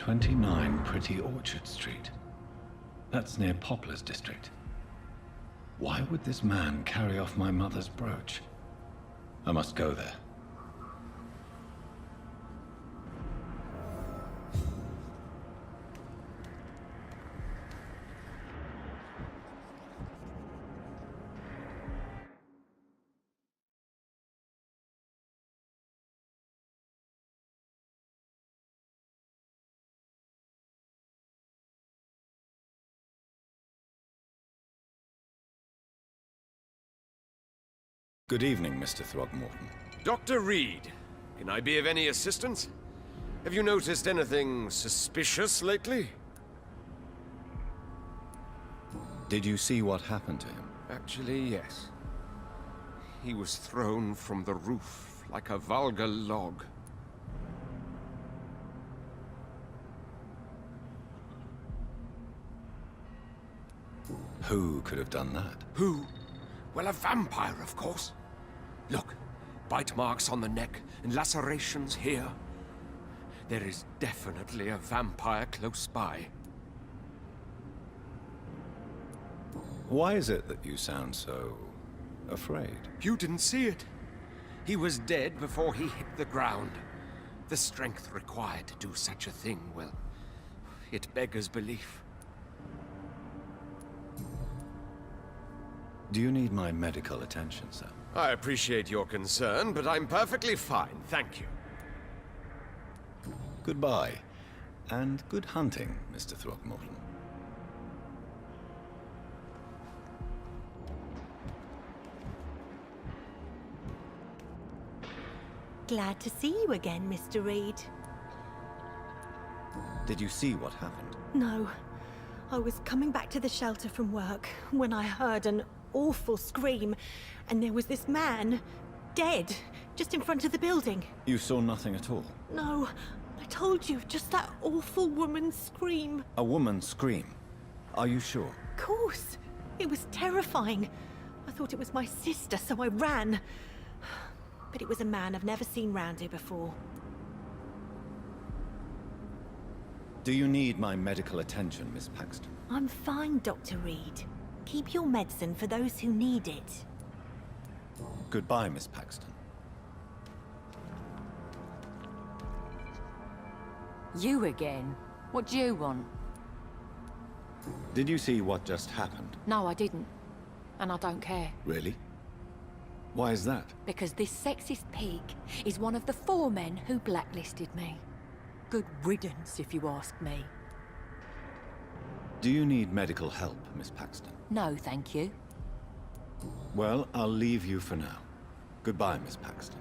29 Pretty Orchard Street. That's near Poplar's district. Why would this man carry off my mother's brooch? I must go there. Good evening, Mr. Throgmorton. Dr. Reid, can I be of any assistance? Have you noticed anything suspicious lately? Did you see what happened to him? Actually, yes. He was thrown from the roof like a vulgar log. Who could have done that? Who? Well, a vampire, of course. Look, bite marks on the neck and lacerations here. There is definitely a vampire close by. Why is it that you sound so afraid? You didn't see it. He was dead before he hit the ground. The strength required to do such a thing, well, it beggars belief. Do you need my medical attention, sir? I appreciate your concern, but I'm perfectly fine, thank you. Goodbye, and good hunting, Mr. Throgmorton. Glad to see you again, Mr. Reid. Did you see what happened? No. I was coming back to the shelter from work when I heard an awful scream, and there was this man, dead, just in front of the building. You saw nothing at all? No, I told you, just that awful woman's scream. A woman's scream? Are you sure? Of course. It was terrifying. I thought it was my sister, so I ran. But it was a man I've never seen round here before. Do you need my medical attention, Miss Paxton? I'm fine, Dr. Reid. Keep your medicine for those who need it. Goodbye, Miss Paxton. You again? What do you want? Did you see what just happened? No, I didn't. And I don't care. Really? Why is that? Because this sexist pig is one of the 4 men who blacklisted me. Good riddance, if you ask me. Do you need medical help, Miss Paxton? No, thank you. Well, I'll leave you for now. Goodbye, Miss Paxton.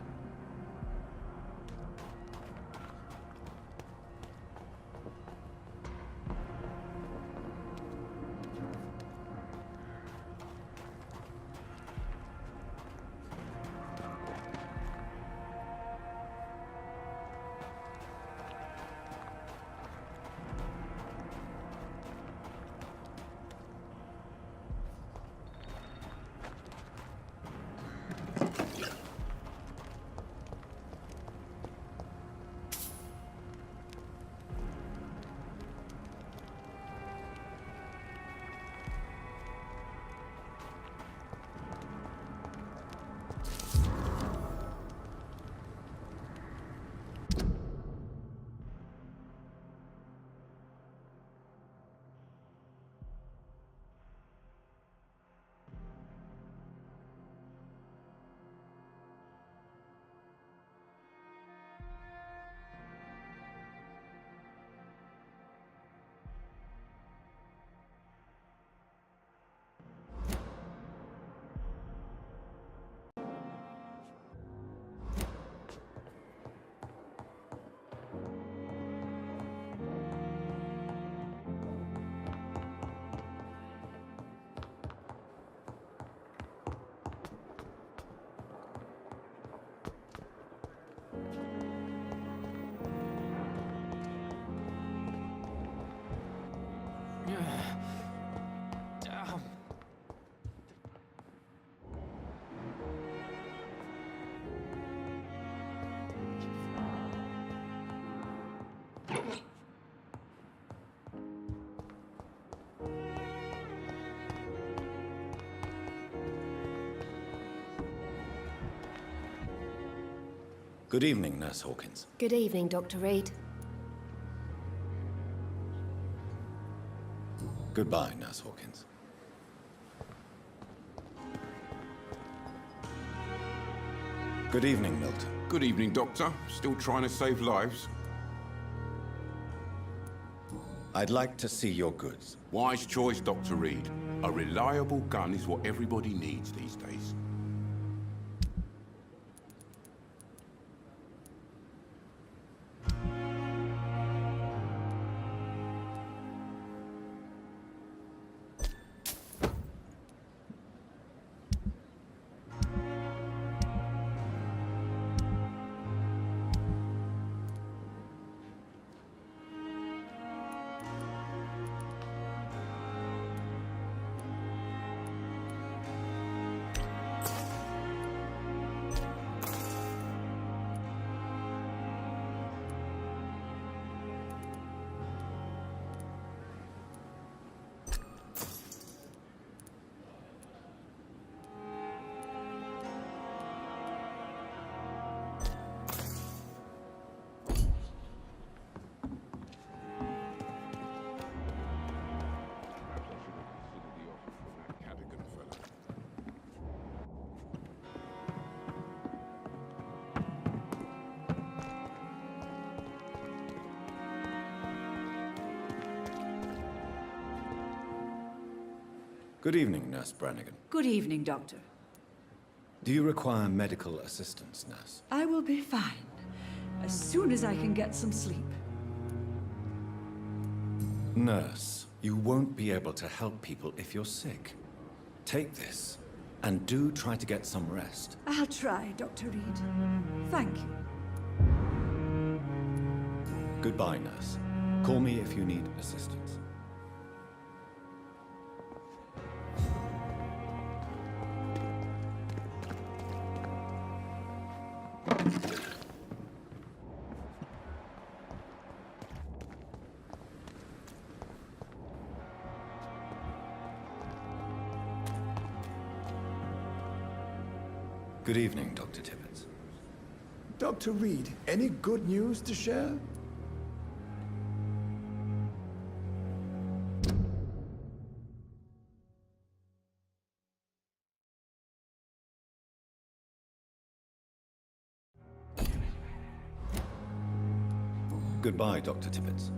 Good evening, Nurse Hawkins. Good evening, Dr. Reid. Goodbye, Nurse Hawkins. Good evening, Milton. Good evening, Doctor. Still trying to save lives? I'd like to see your goods. Wise choice, Dr. Reid. A reliable gun is what everybody needs these days. Good evening, Nurse Brannigan. Good evening, Doctor. Do you require medical assistance, Nurse? I will be fine, as soon as I can get some sleep. Nurse, you won't be able to help people if you're sick. Take this, and do try to get some rest. I'll try, Dr. Reid. Thank you. Goodbye, Nurse. Call me if you need assistance. Good evening, Dr. Tibbets. Dr. Reid, any good news to share? Goodbye, Dr. Tibbets.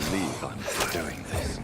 believe I'm doing this.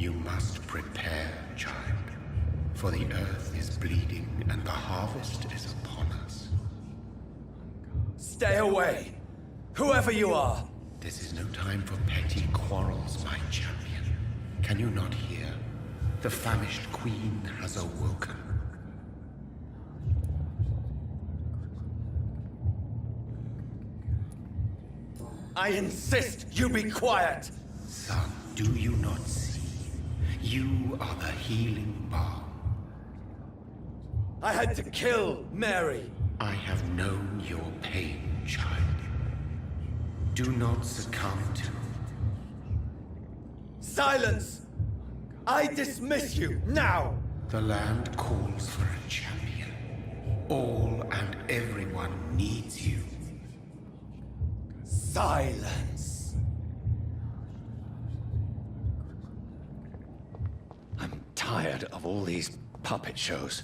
You must prepare, child, for the earth is bleeding and the harvest is upon us. Stay away, whoever you are. This is no time for petty quarrels, my champion. Can you not hear? The famished queen has awoken. I insist you be quiet! Son, do you not see? You are the healing balm. I had to kill Mary. I have known your pain, child. Do not succumb to... Silence! I dismiss you, now! The land calls for a champion. All and everyone needs you. Silence! I'm tired of all these puppet shows.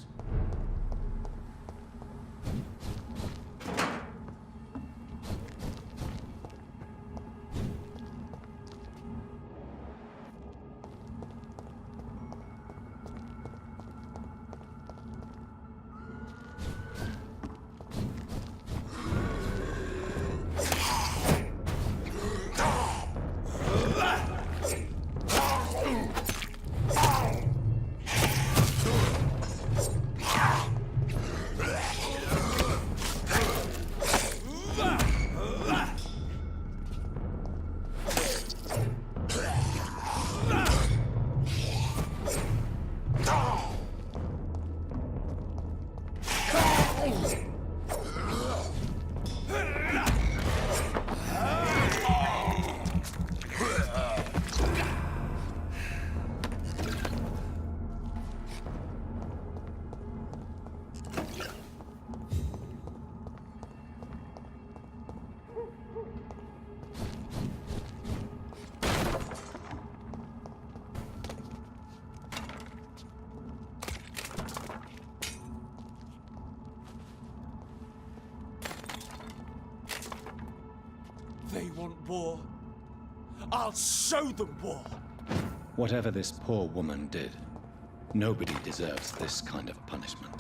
I'll show them war! Whatever this poor woman did, nobody deserves this kind of punishment.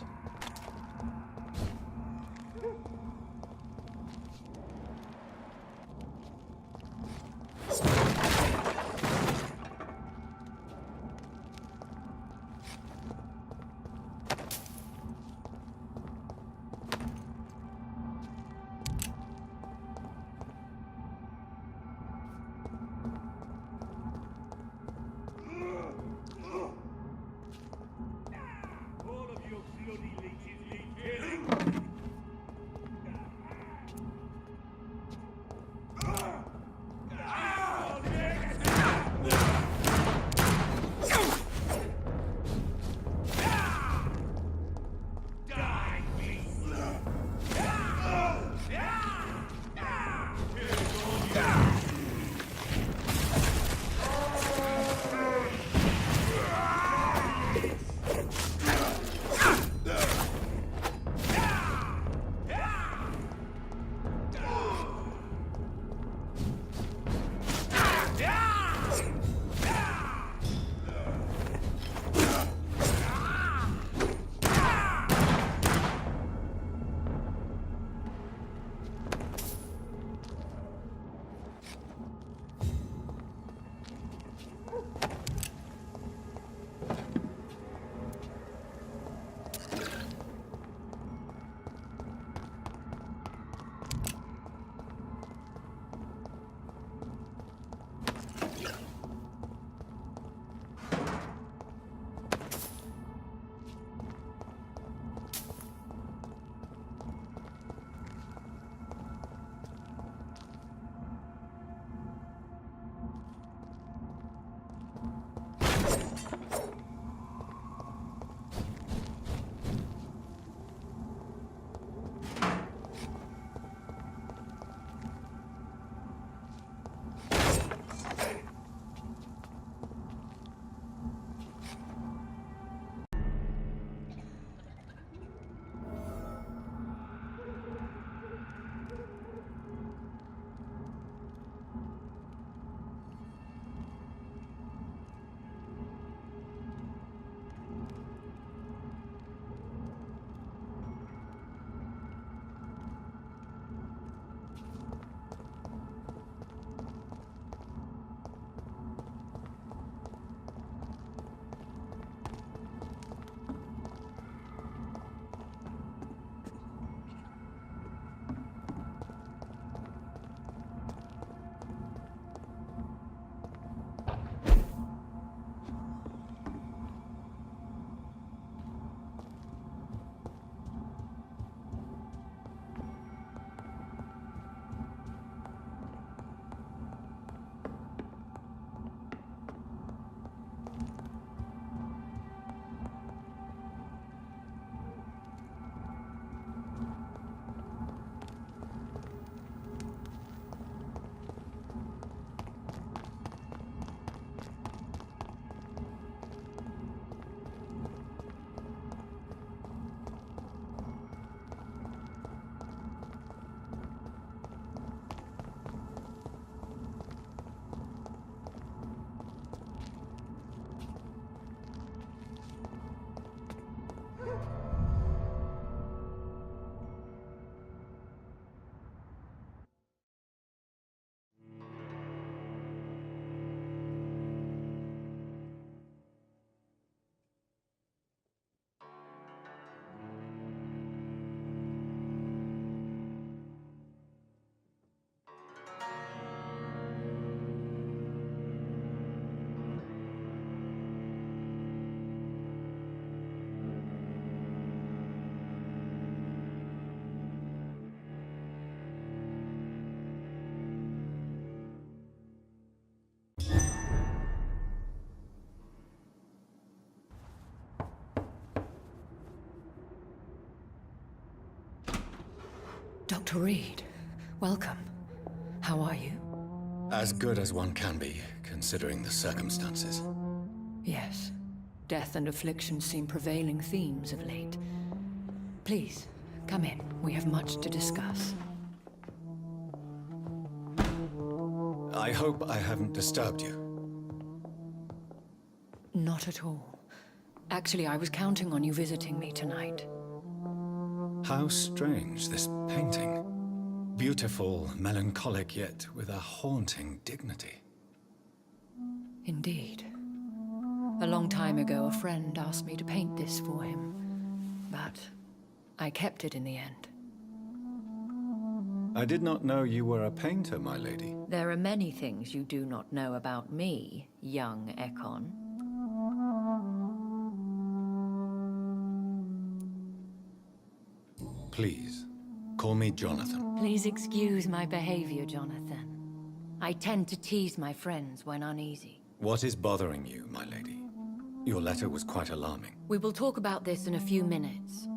Dr. Reid, welcome. How are you? As good as one can be, considering the circumstances. Yes. Death and affliction seem prevailing themes of late. Please, come in. We have much to discuss. I hope I haven't disturbed you. Not at all. Actually, I was counting on you visiting me tonight. How strange, this painting. Beautiful, melancholic, yet with a haunting dignity. Indeed. A long time ago, a friend asked me to paint this for him, but I kept it in the end. I did not know you were a painter, my lady. There are many things you do not know about me, young Ekon. Please, call me Jonathan. Please excuse my behavior, Jonathan. I tend to tease my friends when uneasy. What is bothering you, my lady? Your letter was quite alarming. We will talk about this in a few minutes.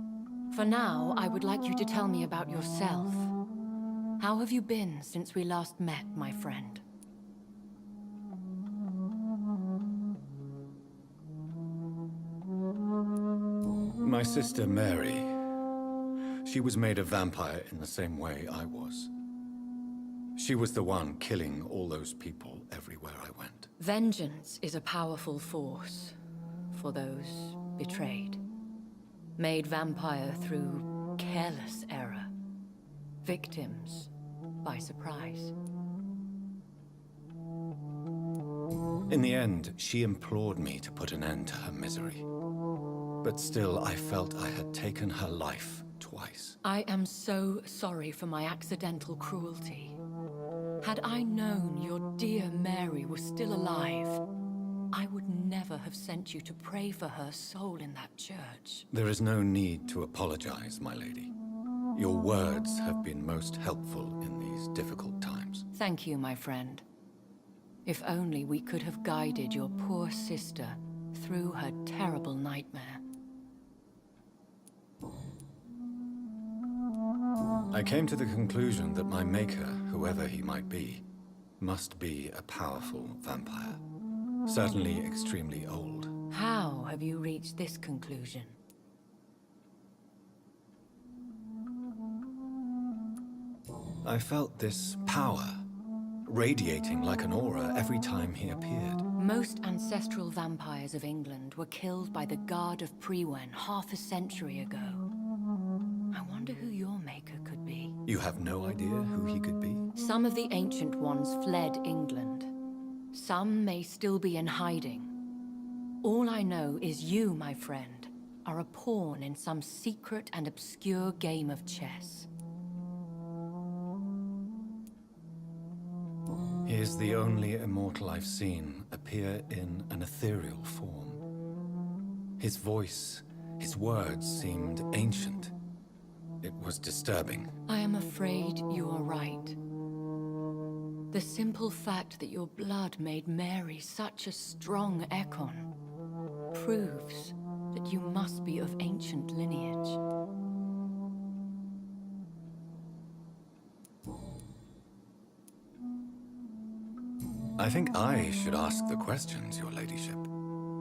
For now, I would like you to tell me about yourself. How have you been since we last met, my friend? My sister Mary. She was made a vampire in the same way I was. She was the one killing all those people everywhere I went. Vengeance is a powerful force for those betrayed. Made vampire through careless error. Victims by surprise. In the end, she implored me to put an end to her misery. But still, I felt I had taken her life twice. I am so sorry for my accidental cruelty. Had I known your dear Mary was still alive, I would never have sent you to pray for her soul in that church. There is no need to apologize, my lady. Your words have been most helpful in these difficult times. Thank you, my friend. If only we could have guided your poor sister through her terrible nightmare. I came to the conclusion that my maker, whoever he might be, must be a powerful vampire. Certainly extremely old. How have you reached this conclusion? I felt this power, radiating like an aura every time he appeared. Most ancestral vampires of England were killed by the Guard of Priwen half a century ago. I wonder who your maker could be. You have no idea who he could be? Some of the ancient ones fled England. Some may still be in hiding. All I know is you, my friend, are a pawn in some secret and obscure game of chess. He is the only immortal I've seen appear in an ethereal form. His voice, his words seemed ancient. It was disturbing. I am afraid you are right. The simple fact that your blood made Mary such a strong Ekon proves that you must be of ancient lineage. I think I should ask the questions, your ladyship.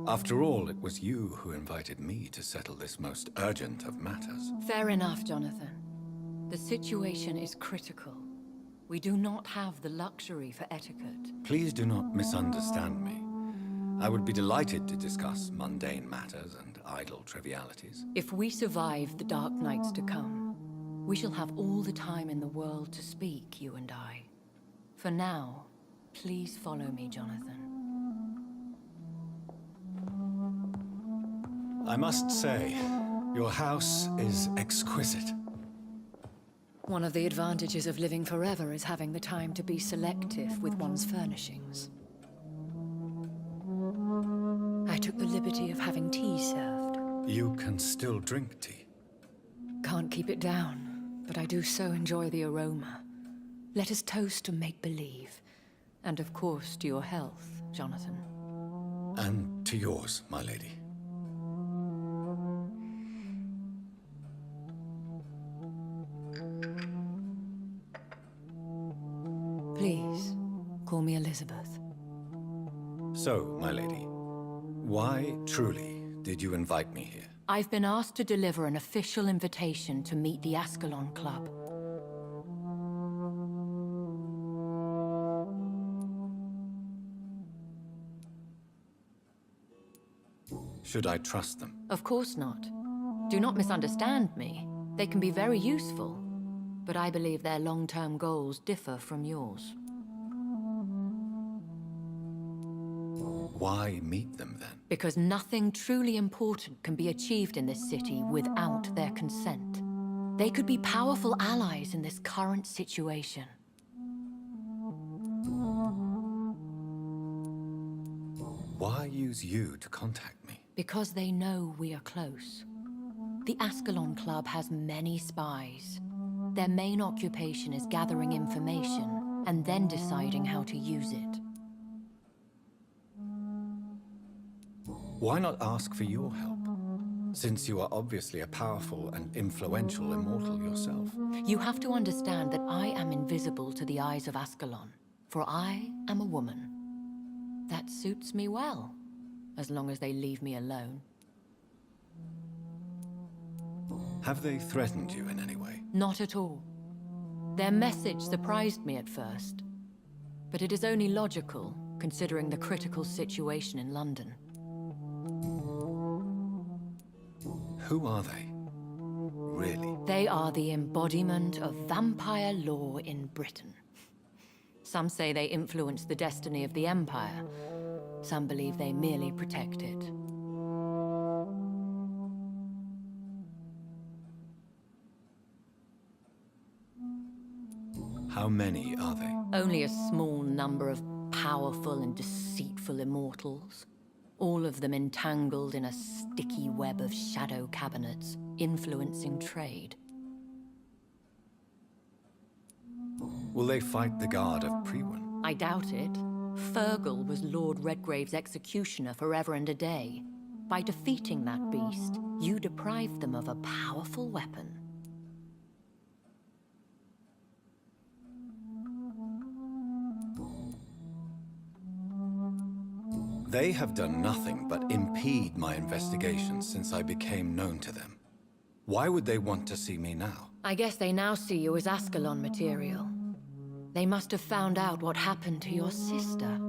After all, it was you who invited me to settle this most urgent of matters. Fair enough, Jonathan. The situation is critical. We do not have the luxury for etiquette. Please do not misunderstand me. I would be delighted to discuss mundane matters and idle trivialities. If we survive the dark nights to come, we shall have all the time in the world to speak, you and I. For now, please follow me, Jonathan. I must say, your house is exquisite. One of the advantages of living forever is having the time to be selective with one's furnishings. I took the liberty of having tea served. You can still drink tea. Can't keep it down, but I do so enjoy the aroma. Let us toast to make-believe. And of course, to your health, Jonathan. And to yours, my lady. Please, call me Elizabeth. So, my lady, why truly did you invite me here? I've been asked to deliver an official invitation to meet the Ascalon Club. Should I trust them? Of course not. Do not misunderstand me. They can be very useful, but I believe their long-term goals differ from yours. Why meet them then? Because nothing truly important can be achieved in this city without their consent. They could be powerful allies in this current situation. Why use you to contact me? Because they know we are close. The Ascalon Club has many spies. Their main occupation is gathering information and then deciding how to use it. Why not ask for your help? Since you are obviously a powerful and influential immortal yourself. You have to understand that I am invisible to the eyes of Ascalon, for I am a woman. That suits me well, as long as they leave me alone. Have they threatened you in any way? Not at all. Their message surprised me at first, but it is only logical, considering the critical situation in London. Who are they? Really? They are the embodiment of vampire law in Britain. Some say they influence the destiny of the Empire. Some believe they merely protect it. How many are they? Only a small number of powerful and deceitful immortals. All of them entangled in a sticky web of shadow cabinets, influencing trade. Will they fight the guard of Priwen? I doubt it. Fergal was Lord Redgrave's executioner forever and a day. By defeating that beast, you deprived them of a powerful weapon. They have done nothing but impede my investigations since I became known to them. Why would they want to see me now? I guess they now see you as Ascalon material. They must have found out what happened to your sister.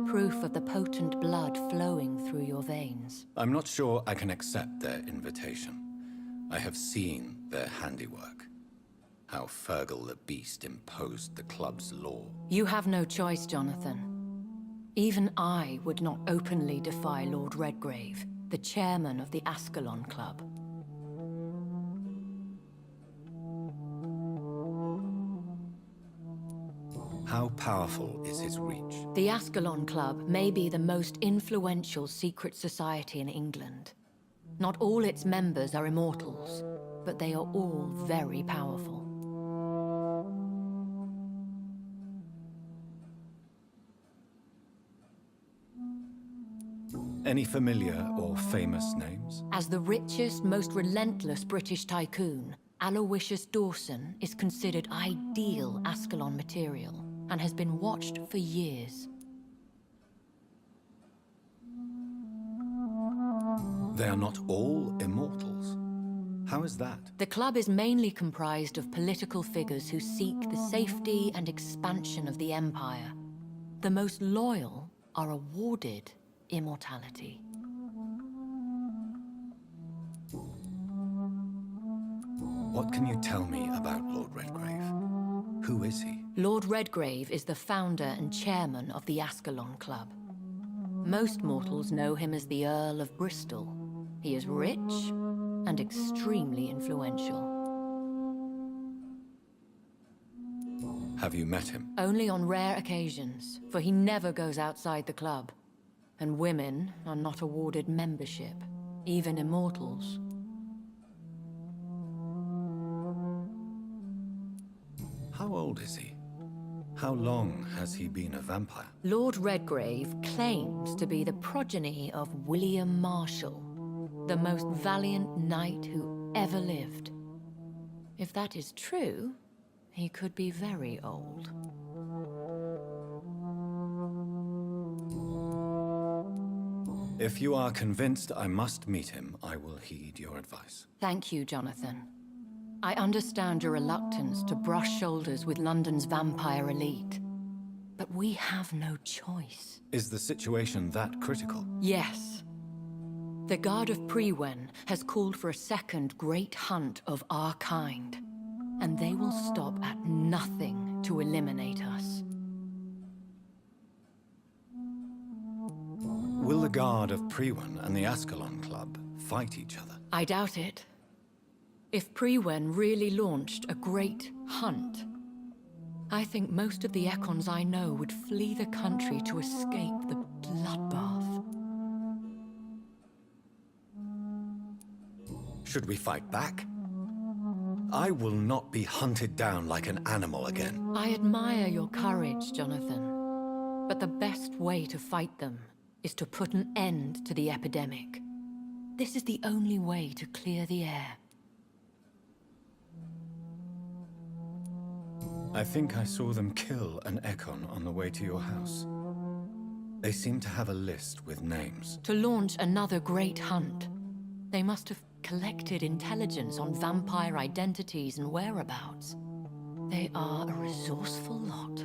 Proof of the potent blood flowing through your veins. I'm not sure I can accept their invitation. I have seen their handiwork. How Fergal the Beast imposed the club's law. You have no choice, Jonathan. Even I would not openly defy Lord Redgrave, the chairman of the Ascalon Club. How powerful is his reach? The Ascalon Club may be the most influential secret society in England. Not all its members are immortals, but they are all very powerful. Any familiar or famous names? As the richest, most relentless British tycoon, Aloysius Dawson is considered ideal Ascalon material and has been watched for years. They are not all immortals. How is that? The club is mainly comprised of political figures who seek the safety and expansion of the Empire. The most loyal are awarded immortality. What can you tell me about Lord Redgrave? Who is he? Lord Redgrave is the founder and chairman of the Ascalon Club. Most mortals know him as the Earl of Bristol. He is rich and extremely influential. Have you met him? Only on rare occasions, for he never goes outside the club. And women are not awarded membership, even immortals. How old is he? How long has he been a vampire? Lord Redgrave claims to be the progeny of William Marshall, the most valiant knight who ever lived. If that is true, he could be very old. If you are convinced I must meet him, I will heed your advice. Thank you, Jonathan. I understand your reluctance to brush shoulders with London's vampire elite. But we have no choice. Is the situation that critical? Yes. The Guard of Priwen has called for a second great hunt of our kind, and they will stop at nothing to eliminate us. Will the Guard of Priwen and the Ascalon Club fight each other? I doubt it. If Priwen really launched a great hunt, I think most of the Ekons I know would flee the country to escape the bloodbath. Should we fight back? I will not be hunted down like an animal again. I admire your courage, Jonathan. But the best way to fight them is to put an end to the epidemic. This is the only way to clear the air. I think I saw them kill an Ekon on the way to your house. They seem to have a list with names. To launch another great hunt, they must have collected intelligence on vampire identities and whereabouts. They are a resourceful lot.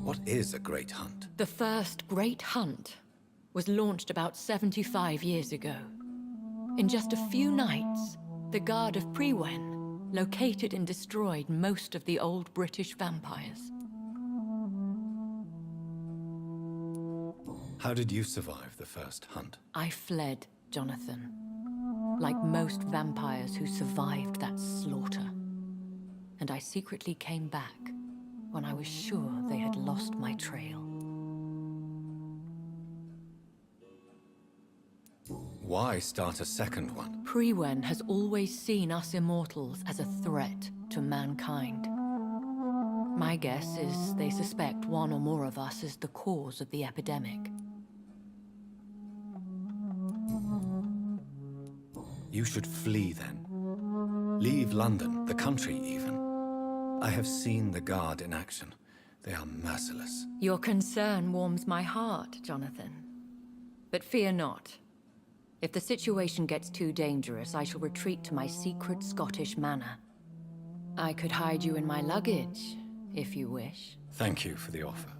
What is a great hunt? The first great hunt was launched about 75 years ago. In just a few nights, the Guard of Priwen located and destroyed most of the old British vampires. How did you survive the first hunt? I fled, Jonathan. Like most vampires who survived that slaughter. And I secretly came back when I was sure they had lost my trail. Why start a second one? Priwen has always seen us immortals as a threat to mankind. My guess is they suspect one or more of us is the cause of the epidemic. You should flee then. Leave London, the country even. I have seen the Guard in action. They are merciless. Your concern warms my heart, Jonathan. But fear not. If the situation gets too dangerous, I shall retreat to my secret Scottish manor. I could hide you in my luggage, if you wish. Thank you for the offer.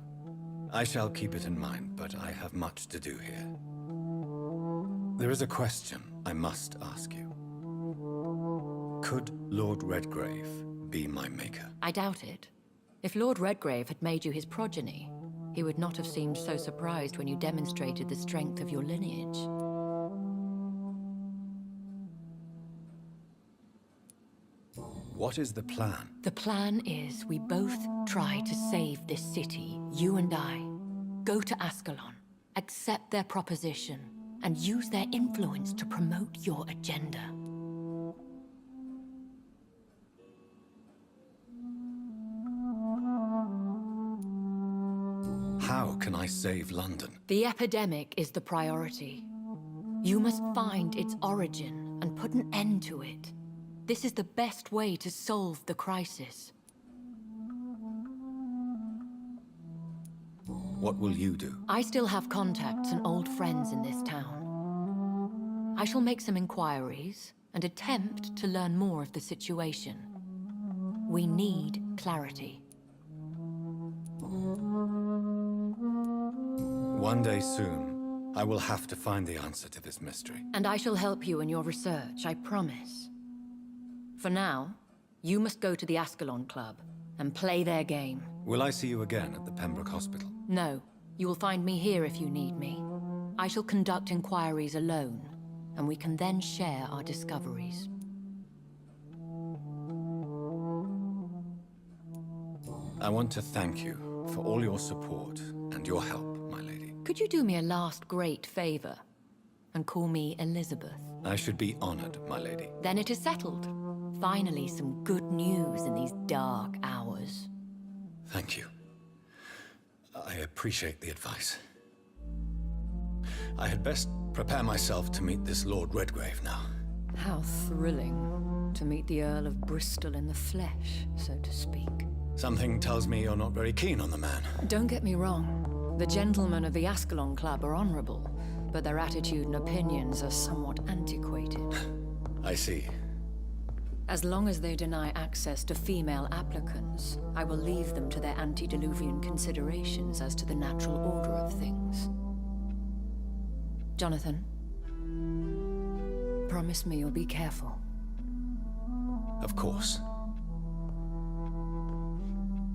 I shall keep it in mind, but I have much to do here. There is a question I must ask you. Could Lord Redgrave be my maker? I doubt it. If Lord Redgrave had made you his progeny, he would not have seemed so surprised when you demonstrated the strength of your lineage. What is the plan? The plan is we both try to save this city, you and I. Go to Ascalon, accept their proposition, and use their influence to promote your agenda. How can I save London? The epidemic is the priority. You must find its origin and put an end to it. This is the best way to solve the crisis. What will you do? I still have contacts and old friends in this town. I shall make some inquiries and attempt to learn more of the situation. We need clarity. One day soon, I will have to find the answer to this mystery. And I shall help you in your research, I promise. For now, you must go to the Ascalon Club and play their game. Will I see you again at the Pembroke Hospital? No, you will find me here if you need me. I shall conduct inquiries alone, and we can then share our discoveries. I want to thank you for all your support and your help, my lady. Could you do me a last great favor and call me Elizabeth? I should be honored, my lady. Then it is settled. Finally, some good news in these dark hours. Thank you. I appreciate the advice. I had best prepare myself to meet this Lord Redgrave now. How thrilling to meet the Earl of Bristol in the flesh, so to speak. Something tells me you're not very keen on the man. Don't get me wrong. The gentlemen of the Ascalon Club are honorable, but their attitude and opinions are somewhat antiquated. I see. As long as they deny access to female applicants, I will leave them to their antediluvian considerations as to the natural order of things. Jonathan, promise me you'll be careful. Of course.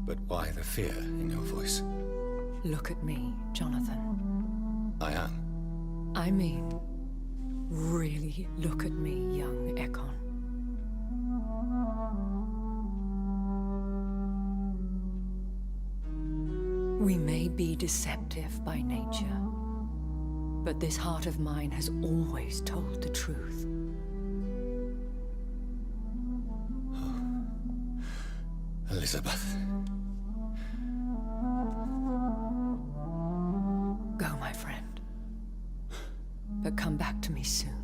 But why the fear in your voice? Look at me, Jonathan. I am. I mean, really look at me, young Ekon. We may be deceptive by nature, but this heart of mine has always told the truth. Elizabeth. Go, my friend. But come back to me soon.